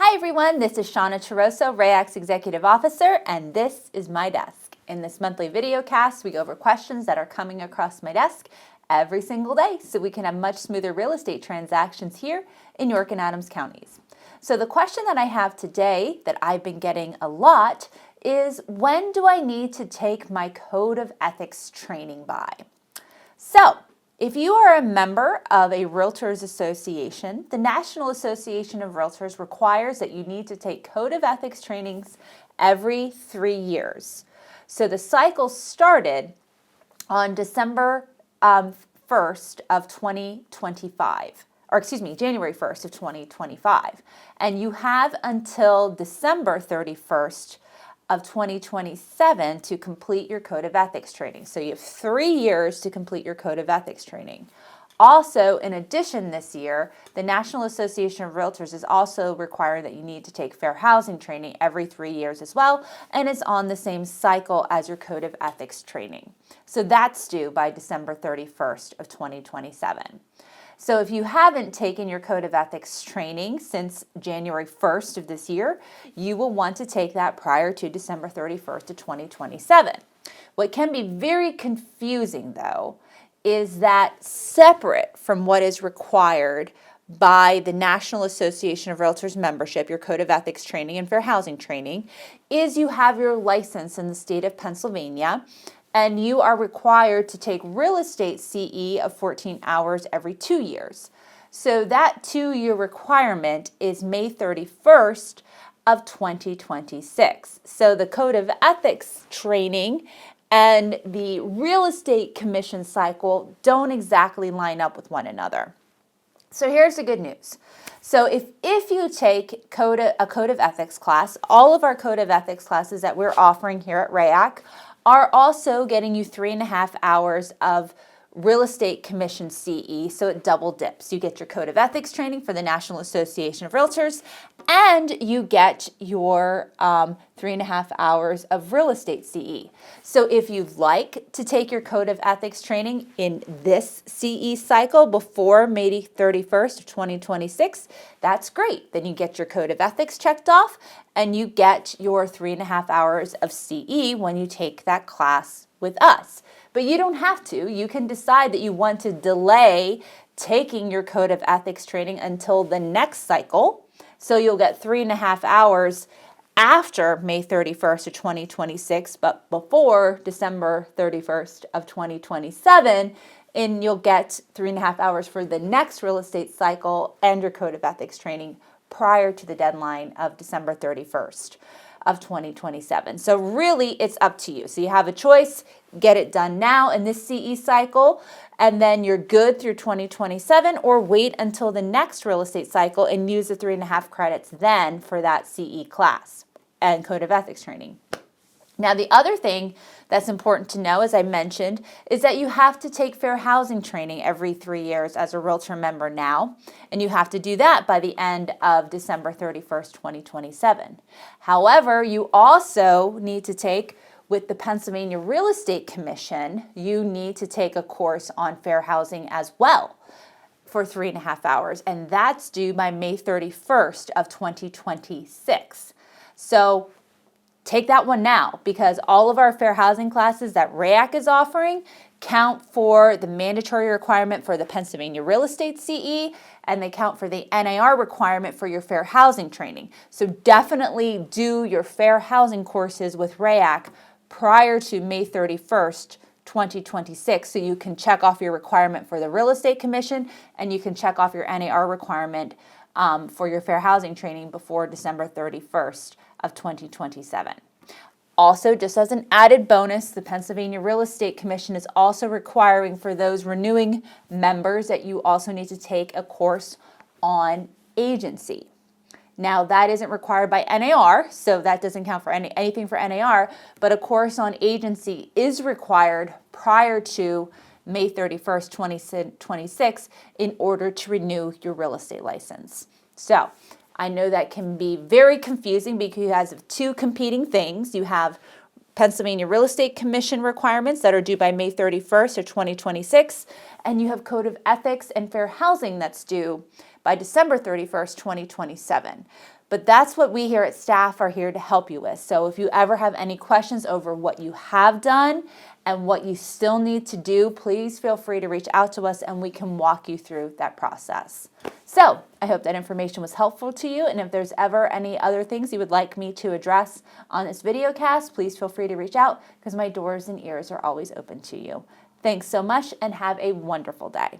Hi everyone, this is Shauna Charoso, RAYAC's Executive Officer, and this is my desk. In this monthly video cast, we go over questions that are coming across my desk every single day so we can have much smoother real estate transactions here in York and Adams counties. So the question that I have today that I've been getting a lot is, when do I need to take my Code of Ethics training by? So, if you are a member of a Realtors Association, the National Association of Realtors requires that you need to take Code of Ethics trainings every 3 years. So the cycle started on December 1st of 2025, or excuse me, January 1st of 2025. And you have until December 31st of 2027 to complete your Code of Ethics training. So you have 3 years to complete your Code of Ethics training. Also, in addition this year, the National Association of Realtors is also requiring that you need to take fair housing training every 3 years as well, and it's on the same cycle as your Code of Ethics training. So that's due by December 31st of 2027. So if you haven't taken your Code of Ethics training since January 1st of this year, you will want to take that prior to December 31st of 2027. What can be very confusing, though, is that separate from what is required by the National Association of Realtors membership, your Code of Ethics training and fair housing training, is you have your license in the state of Pennsylvania, and you are required to take real estate CE of 14 hours every 2 years. So that 2-year requirement is May 31st of 2026. So the Code of Ethics training and the real estate commission cycle don't exactly line up with one another. So here's the good news. So if you take a Code of Ethics class, all of our Code of Ethics classes that we're offering here at RAYAC are also getting you 3.5 hours of real estate commission CE, so it double dips. You get your Code of Ethics training for the National Association of Realtors, and you get your 3.5 hours of real estate CE. So if you'd like to take your Code of Ethics training in this CE cycle before May 31st of 2026, that's great. Then you get your Code of Ethics checked off, and you get your 3.5 hours of CE when you take that class with us. But you don't have to. You can decide that you want to delay taking your Code of Ethics training until the next cycle. So you'll get 3.5 hours after May 31st of 2026, but before December 31st of 2027, and you'll get 3.5 hours for the next real estate cycle and your Code of Ethics training prior to the deadline of December 31st of 2027. So really, it's up to you. So you have a choice: get it done now in this CE cycle, and then you're good through 2027, or wait until the next real estate cycle and use the 3.5 credits then for that CE class and Code of Ethics training. Now, the other thing that's important to know, as I mentioned, is that you have to take fair housing training every 3 years as a Realtor member now, and you have to do that by the end of December 31st, 2027. However, you also need to take, with the Pennsylvania Real Estate Commission, you need to take a course on fair housing as well for 3.5 hours, and that's due by May 31st of 2026. So take that one now, because all of our fair housing classes that RAYAC is offering count for the mandatory requirement for the Pennsylvania Real Estate CE, and they count for the NAR requirement for your fair housing training. So definitely do your fair housing courses with RAYAC prior to May 31st, 2026, so you can check off your requirement for the Real Estate Commission, and you can check off your NAR requirement for your fair housing training before December 31st of 2027. Also, just as an added bonus, the Pennsylvania Real Estate Commission is also requiring for those renewing members that you also need to take a course on agency. Now, that isn't required by NAR, so that doesn't count for anything for NAR, but a course on agency is required prior to May 31st, 2026 in order to renew your real estate license. So I know that can be very confusing because you have two competing things. You have Pennsylvania Real Estate Commission requirements that are due by May 31st of 2026, and you have Code of Ethics and Fair Housing that's due by December 31st, 2027. But that's what we here at staff are here to help you with. So if you ever have any questions over what you have done and what you still need to do, please feel free to reach out to us and we can walk you through that process. So I hope that information was helpful to you. And if there's ever any other things you would like me to address on this video cast, please feel free to reach out because my doors and ears are always open to you. Thanks so much and have a wonderful day.